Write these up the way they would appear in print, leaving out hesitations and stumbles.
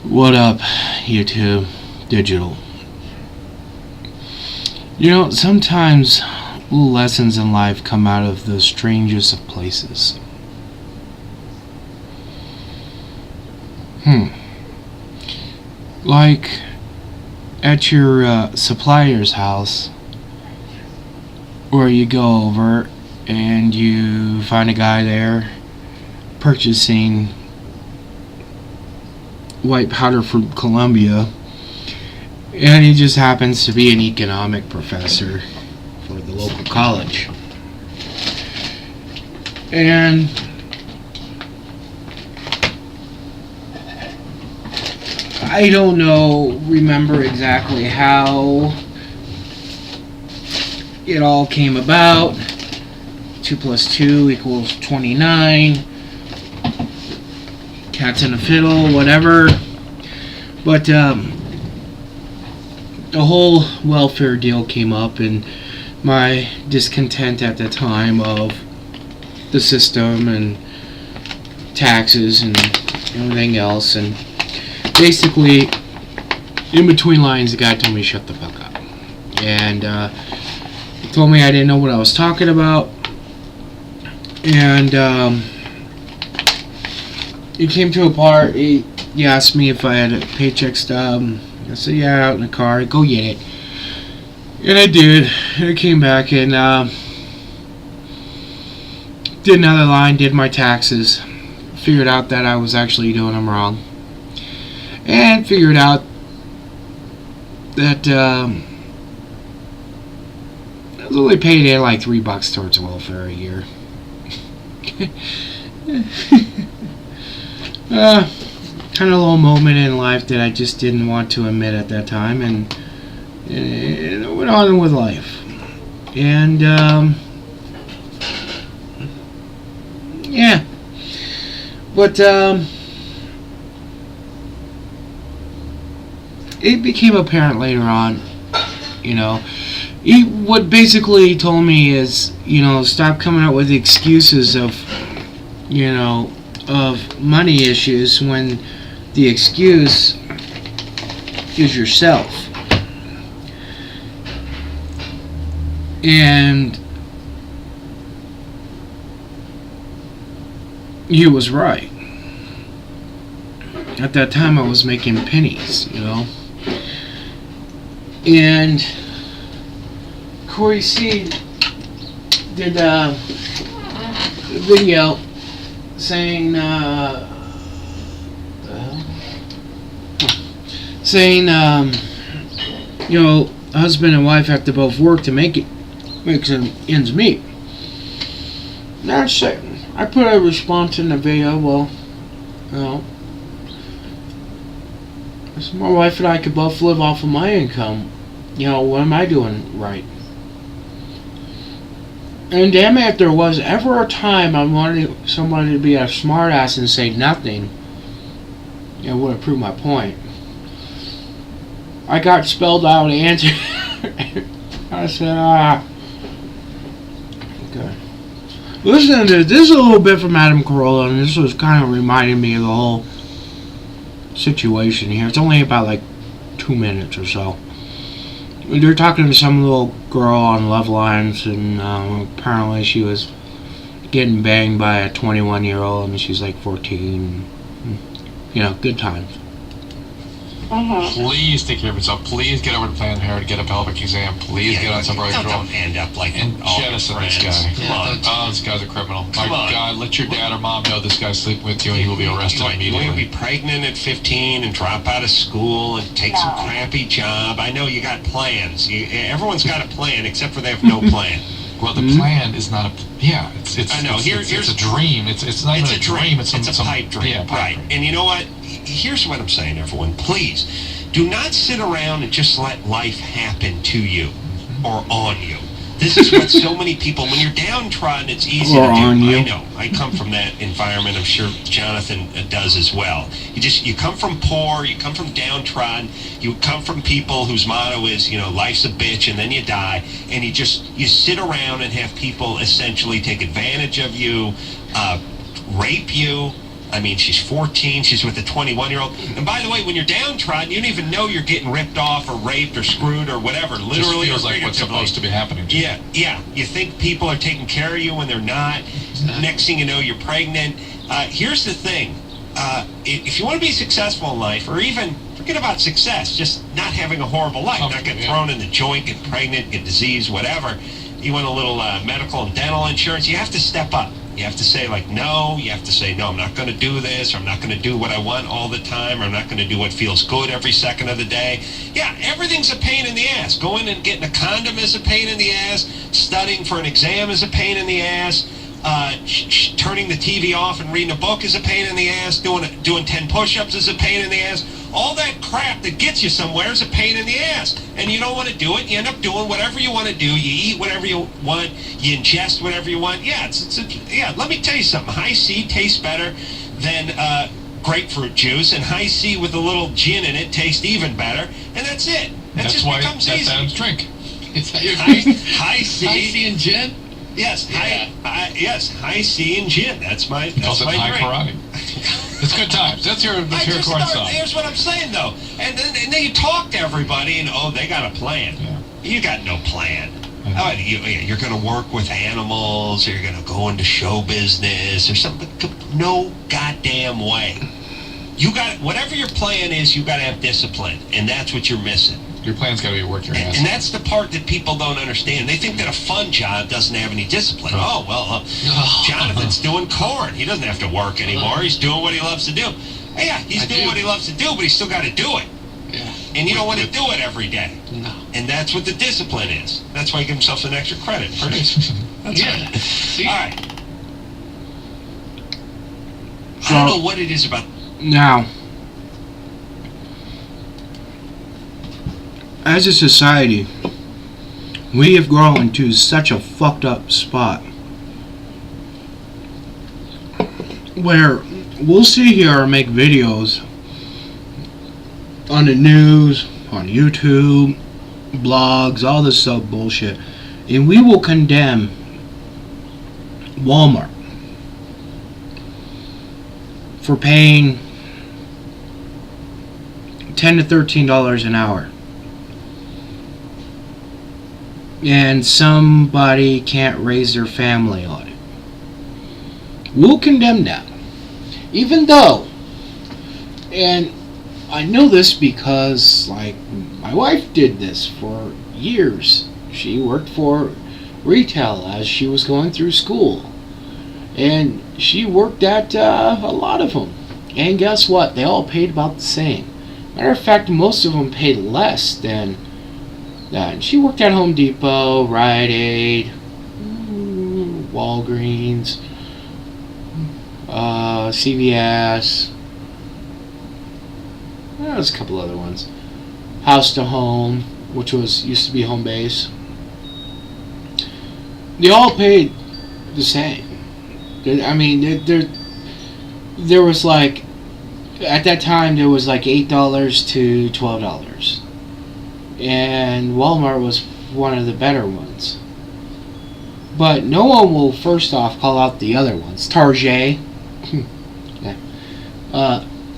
What up, YouTube Digital? Sometimes little lessons in life come out of the strangest of places. Hmm. Like at your supplier's house, where you go over and you find a guy there purchasing white powder from Colombia, and he just happens to be an economic professor for the local college. And I don't remember exactly how it all came about. 2 plus 2 equals 29. Cats in a fiddle, whatever. But the whole welfare deal came up, and my discontent at the time of the system and taxes and everything else. And basically, in between lines, the guy told me shut the fuck up. And he told me I didn't know what I was talking about. And it came to a part. He asked me if I had a paycheck stub. I said, yeah, out in the car. Go get it. And I did. And I came back and did another line, did my taxes. Figured out that I was actually doing them wrong. And figured out that I was only paid in like $3 towards welfare a year. Kind of a little moment in life that I just didn't want to admit at that time, and I went on with life. And yeah, but it became apparent later on. What basically he told me is, stop coming up with excuses of money issues when the excuse is yourself. And he was right. At that time I was making pennies, And Corey C did a video saying husband and wife have to both work to make some ends meet. That's it. I put a response in the video. Well, so my wife and I could both live off of my income. What am I doing right? And damn it, if there was ever a time I wanted somebody to be a smartass and say nothing, it would have proved my point. I got spelled out answer. I said, okay. Listen to this. This is a little bit from Adam Carolla, and this was kind of reminding me of the whole situation here. It's only about like 2 minutes or so. They're talking to some little girl on Love Lines, and apparently she was getting banged by a 21-year-old, and she's like 14. Good times. Please take care of yourself. Please get over to Planned Parenthood, get a pelvic exam. Please get on some birth control. Don't end up like and jettison this guy. Come on. Oh, this guy's a criminal. My God, let your dad or mom know this guy's sleeping with you, and he will be arrested immediately. You'll be pregnant at 15 and drop out of school and take some crappy job. I know you got plans. Everyone's got a plan, except for they have no plan. Well, the plan is not a. Yeah, it's. I know. Here's a dream. It's not even a dream. It's a pipe dream. Yeah, right. Dream. And you know what? Here's what I'm saying, everyone. Please, do not sit around and just let life happen to you or on you. This is what so many people, when you're downtrodden, it's easy to do. I know. I come from that environment. I'm sure Jonathan does as well. You come from poor, you come from downtrodden, you come from people whose motto is, life's a bitch and then you die, and you sit around and have people essentially take advantage of you, rape you, I mean, she's 14. She's with a 21-year-old. And by the way, when you're downtrodden, you don't even know you're getting ripped off or raped or screwed or whatever. Literally, just feels or like what's figuratively. supposed to be happening to you. Yeah. You think people are taking care of you when they're not. Next thing you know, you're pregnant. Here's the thing. If you want to be successful in life, or even forget about success, just not having a horrible life, not getting thrown in the joint, get pregnant, get disease, whatever. You want a little medical and dental insurance, you have to step up. You have to say, like, no. You have to say, no, I'm not going to do this, or I'm not going to do what I want all the time, or I'm not going to do what feels good every second of the day. Yeah, everything's a pain in the ass. Going and getting a condom is a pain in the ass. Studying for an exam is a pain in the ass. Turning the TV off and reading a book is a pain in the ass. Doing 10 push-ups is a pain in the ass. All that crap that gets you somewhere is a pain in the ass. And you don't want to do it. You end up doing whatever you want to do. You eat whatever you want. You ingest whatever you want. Yeah, yeah. Let me tell you something. High C tastes better than grapefruit juice, and High C with a little gin in it tastes even better. And that's it. That's just why becomes that's easy. Adam's drink. Is that your High C. High C and gin? Yes, Yeah. High C and gin. That's my Calls it high drink. karate. It's good times. That's your corn song. Here's what I'm saying, though. And then you talk to everybody, and, they got a plan. Yeah. You got no plan. You're going to work with animals, or you're going to go into show business, or something. No goddamn way. You got, whatever your plan is, you got to have discipline, and that's what you're missing. Your plan's got to be to work your ass And off. that's the part that people don't understand. They think that a fun job doesn't have any discipline. Jonathan's doing corn. He doesn't have to work anymore. He's doing what he loves to do. Yeah, he's doing what he loves to do, but he's still got to do it. Yeah. And you don't want to do it every day. No. And that's what the discipline is. That's why he gives himself an extra credit for this. That's Yeah. right. See? All right. I don't know what it is about. Now, as a society, we have grown to such a fucked up spot where we'll sit here and make videos on the news, on YouTube, blogs, all this stuff bullshit, and we will condemn Walmart for paying $10 to $13 an hour, and somebody can't raise their family on it. We'll condemn that. Even though, and I know this because, like, my wife did this for years. She worked for retail as she was going through school. And she worked at a lot of them. And guess what? They all paid about the same. Matter of fact, most of them paid less than that. She worked at Home Depot, Rite Aid, Walgreens, CVS. There's a couple other ones. House to Home, which used to be Home Base. They all paid the same. I mean, there was like, at that time there was like $8 to $12, and Walmart was one of the better ones. But no one will first off call out the other ones. Target.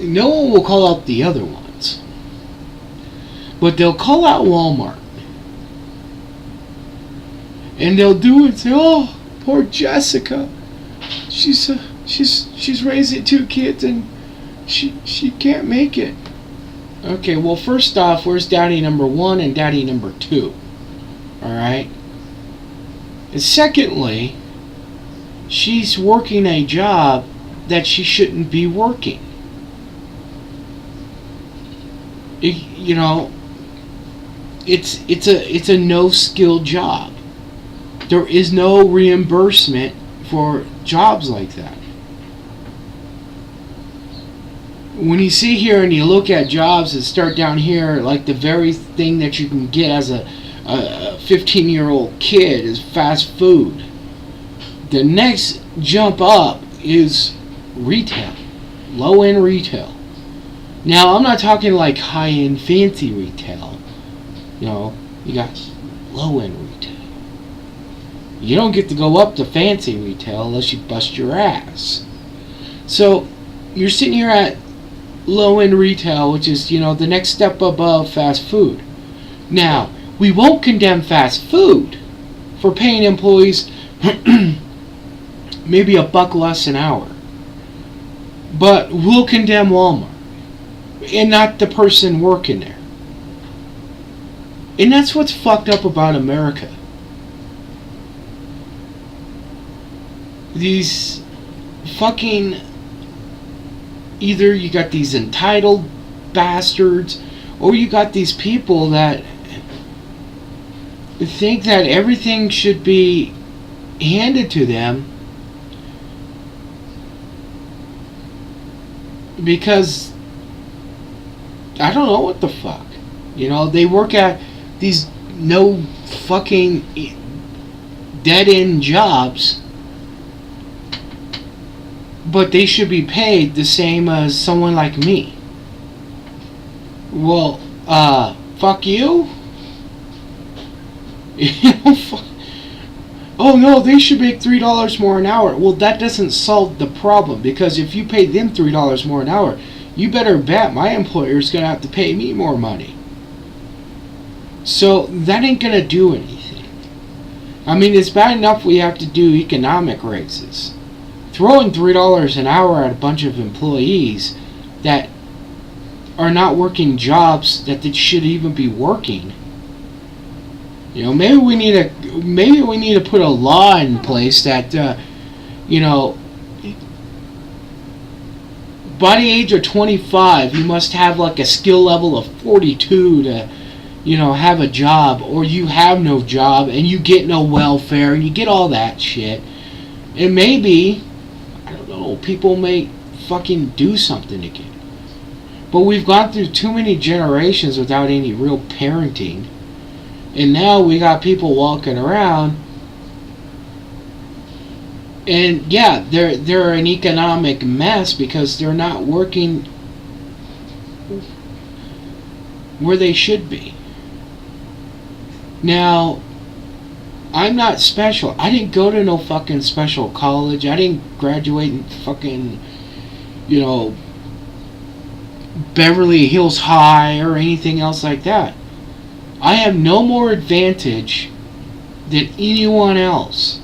No one will call out the other ones, but they'll call out Walmart, and they'll do it. Say, "Oh, poor Jessica. She's raising 2 kids and she can't make it." Okay, well, first off, where's daddy number 1 and daddy number 2? All right. And secondly, she's working a job that she shouldn't be working. You know, it's a no-skill job. There is no reimbursement for jobs like that. When you see here and you look at jobs that start down here, like the very thing that you can get as a 15-year-old kid is fast food. The next jump up is retail, low-end retail. Now, I'm not talking like high-end fancy retail. You know, you got low-end retail. You don't get to go up to fancy retail unless you bust your ass. So, you're sitting here at low-end retail, which is, the next step above fast food. Now, we won't condemn fast food for paying employees maybe $1 less an hour. But we'll condemn Walmart and not the person working there. And that's what's fucked up about America. These fucking... Either you got these entitled bastards, or you got these people that think that everything should be handed to them because I don't know what the fuck. They work at these no fucking dead-end jobs, but they should be paid the same as someone like me. Well, fuck you? Oh no, they should make $3 more an hour. Well, that doesn't solve the problem, because if you pay them $3 more an hour, you better bet my employer's gonna have to pay me more money. So that ain't gonna do anything. I mean, it's bad enough we have to do economic raises. Throwing $3 an hour at a bunch of employees that are not working jobs that they should even be working. Maybe we need to put a law in place that by the age of 25 you must have like a skill level of 42 to have a job, or you have no job and you get no welfare and you get all that shit. And maybe, I don't know, people may fucking do something again. But we've gone through too many generations without any real parenting. And now we got people walking around, and yeah, they're an economic mess because they're not working where they should be. Now, I'm not special. I didn't go to no fucking special college. I didn't graduate in fucking, Beverly Hills High or anything else like that. I have no more advantage than anyone else.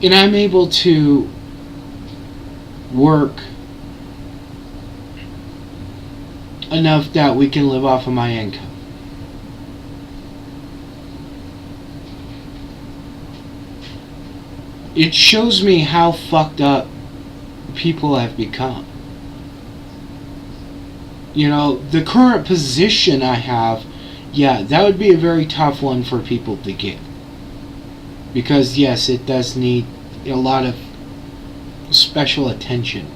And I'm able to work enough that we can live off of my income. It shows me how fucked up people have become. The current position I have, yeah, that would be a very tough one for people to get. Because, yes, it does need a lot of special attention.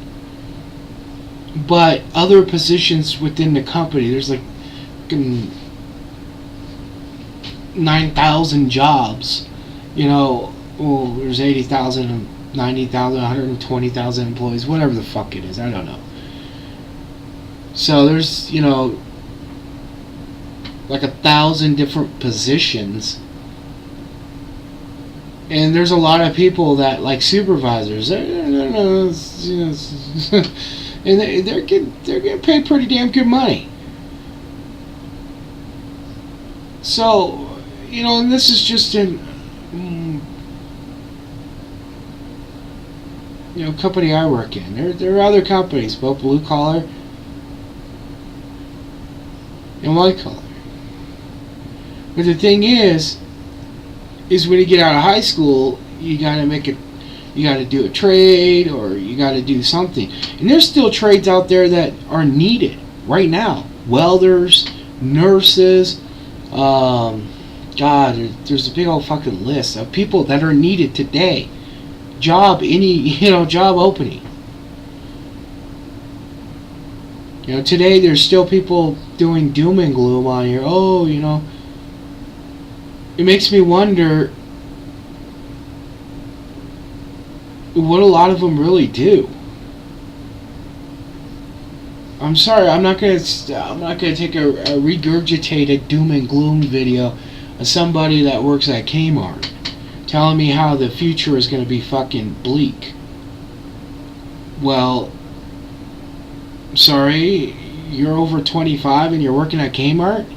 But other positions within the company, there's like 9,000 jobs. There's 80,000, 90,000, 120,000 employees, whatever the fuck it is, I don't know. So there's, like 1,000 different positions. And there's a lot of people that, like supervisors, and they're getting paid pretty damn good money. So, and this is just in, company I work in. There are other companies, both blue collar and white collar. But the thing is when you get out of high school, you gotta do a trade, or you gotta do something. And there's still trades out there that are needed right now. Welders, nurses, there's a big old fucking list of people that are needed today. Job opening. Today there's still people doing doom and gloom on here. It makes me wonder what a lot of them really do. I'm sorry, I'm not gonna take a regurgitated doom and gloom video of somebody that works at Kmart telling me how the future is going to be fucking bleak. Well, sorry, you're over 25 and you're working at Kmart?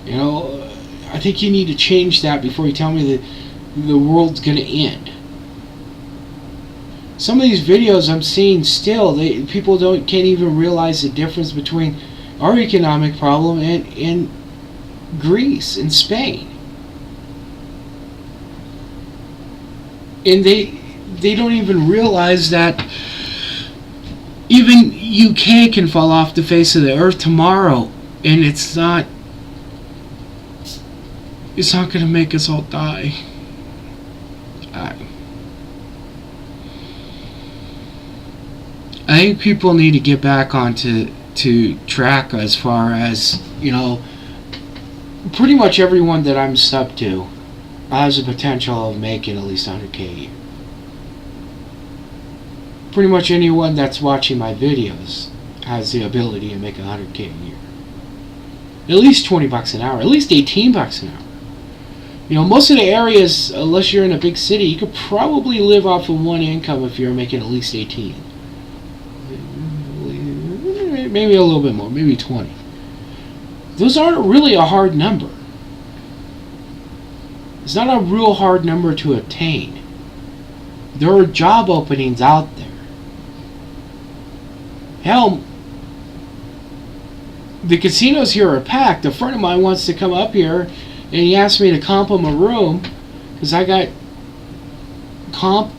You know, I think you need to change that before you tell me that the world's going to end. Some of these videos I'm seeing still, people can't even realize the difference between our economic problem and Greece and Spain. And they don't even realize that even UK can fall off the face of the earth tomorrow, and it's not going to make us all die. I think people need to get back onto track as far as, you know, pretty much everyone that I'm subbed to has the potential of making at least 100K a year. Pretty much anyone that's watching my videos has the ability to make 100K a year. At least $20 an hour, at least $18 an hour. You know, most of the areas, unless you're in a big city, you could probably live off of one income if you're making at least 18. Maybe a little bit more, maybe 20. Those aren't really a hard number. It's not a real hard number to attain. There are job openings out there. Hell, the casinos here are packed. A friend of mine wants to come up here, and he asked me to comp him a room because I got comp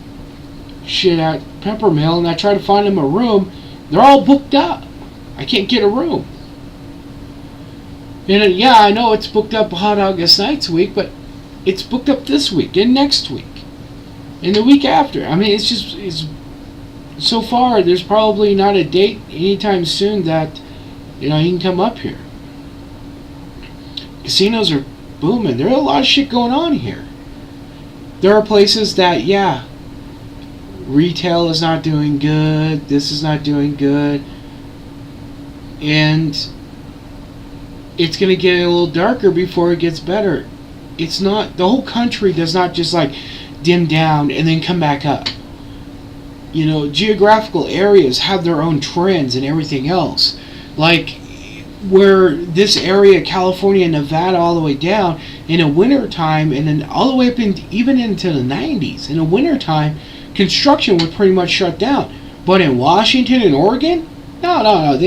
shit at Peppermill, and I try to find him a room. They're all booked up. I can't get a room. And yeah, I know it's booked up Hot August Nights week, but it's booked up this week and next week and the week after. I mean, it's so far there's probably not a date anytime soon that, you know, you can come up here. Casinos are booming. There's a lot of shit going on here. There are places that, yeah, retail is not doing good, this is not doing good, and it's going to get a little darker before it gets better. It's not, the whole country does not just like dim down and then come back up. You know, geographical areas have their own trends and everything else. Like where this area, California, Nevada, all the way down, in the wintertime, and then all the way up even into the 90s, in the wintertime, construction would pretty much shut down. But in Washington and Oregon, no,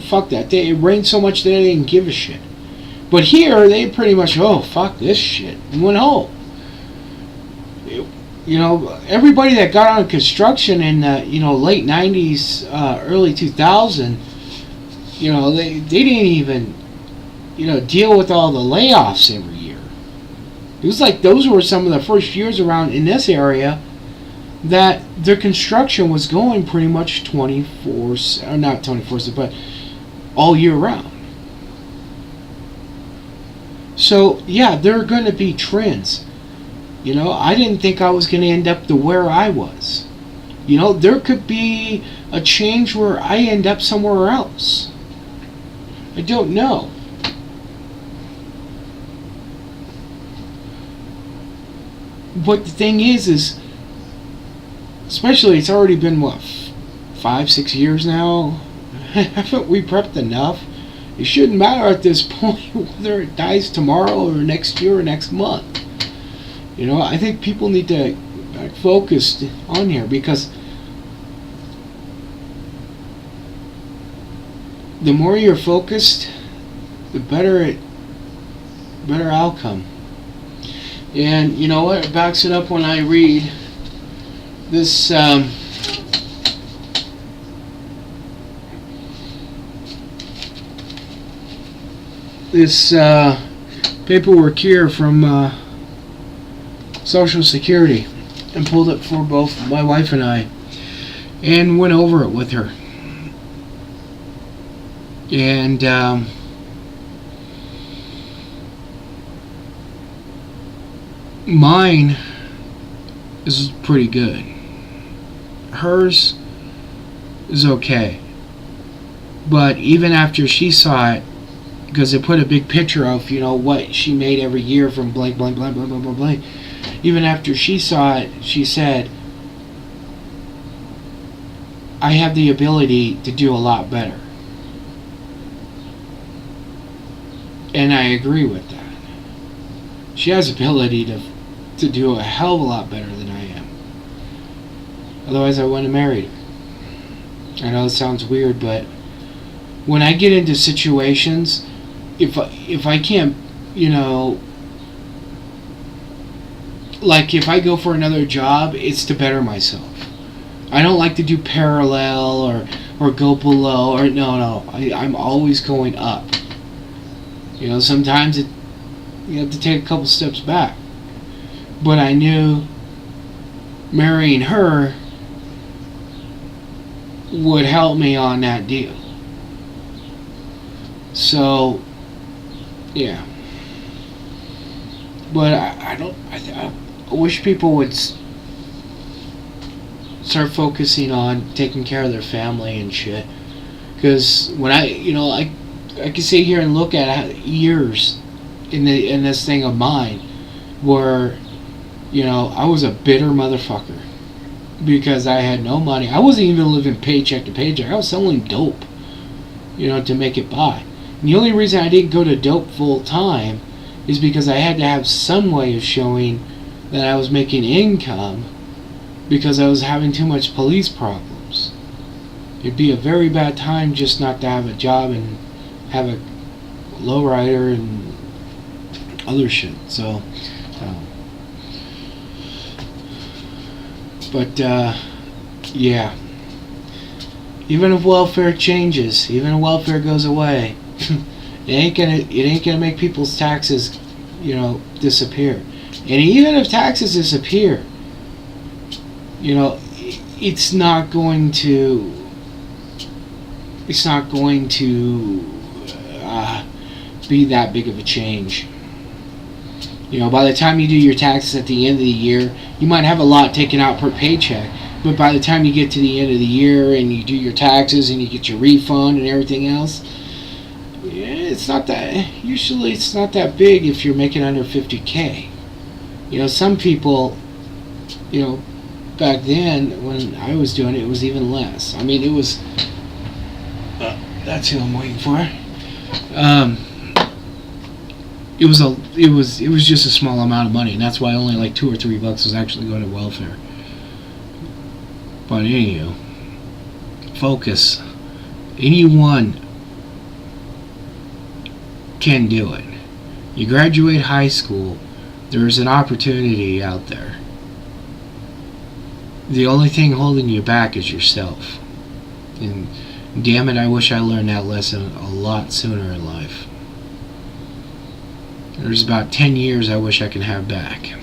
fuck that. It rained so much that they didn't give a shit. But here, they pretty much, oh, fuck this shit, and went home. You know, everybody that got on construction in the, you know, late 90s, early 2000, you know, they didn't even, you know, deal with all the layoffs every year. It was like those were some of the first years around in this area that their construction was going pretty much 24, or not 24, but all year round. So, yeah, there are going to be trends. You know, I didn't think I was going to end up to where I was. You know, there could be a change where I end up somewhere else. I don't know. But the thing is especially, it's already been, what, 5-6 years now? Haven't we prepped enough? It shouldn't matter at this point whether it dies tomorrow or next year or next month. You know, I think people need to get focused on here, because the more you're focused, the better outcome. And you know what? It backs it up when I read this paperwork here from Social Security, and pulled it for both my wife and I, and went over it with her. And mine is pretty good. Hers is okay. But even after she saw it, because they put a big picture of, you know, what she made every year from blank, blank, blank, blank, blank, blank, blank, even after she saw it, she said, I have the ability to do a lot better. And I agree with that. She has ability to do a hell of a lot better than I am. Otherwise I wouldn't have married her. I know it sounds weird, but when I get into situations, if I can't, like if I go for another job, it's to better myself. I don't like to do parallel or go below, or no. I'm always going up. Sometimes you have to take a couple steps back. But I knew marrying her would help me on that deal. So, yeah. But I wish people would start focusing on taking care of their family and shit. Because when I can sit here and look at years in this thing of mine where, I was a bitter motherfucker because I had no money. I wasn't even living paycheck to paycheck. I was selling dope, to make it by. And the only reason I didn't go to dope full time is because I had to have some way of showing that I was making income because I was having too much police problems. It'd be a very bad time just not to have a job and have a lowrider and other shit. So, but yeah. Even if welfare changes, even if welfare goes away, it ain't gonna make people's taxes, disappear. And even if taxes disappear, it's not going to be that big of a change. By the time you do your taxes at the end of the year, you might have a lot taken out per paycheck, but by the time you get to the end of the year and you do your taxes and you get your refund and everything else, it's not that big if you're making under 50K. Some people, back then when I was doing it was even less. I mean, it was that's who I'm waiting for. It was just a small amount of money, and that's why only like $2 or $3 was actually going to welfare. But anywho, focus. Anyone can do it. You graduate high school, there's an opportunity out there. The only thing holding you back is yourself. And damn it, I wish I learned that lesson a lot sooner in life. There's about 10 years I wish I could have back.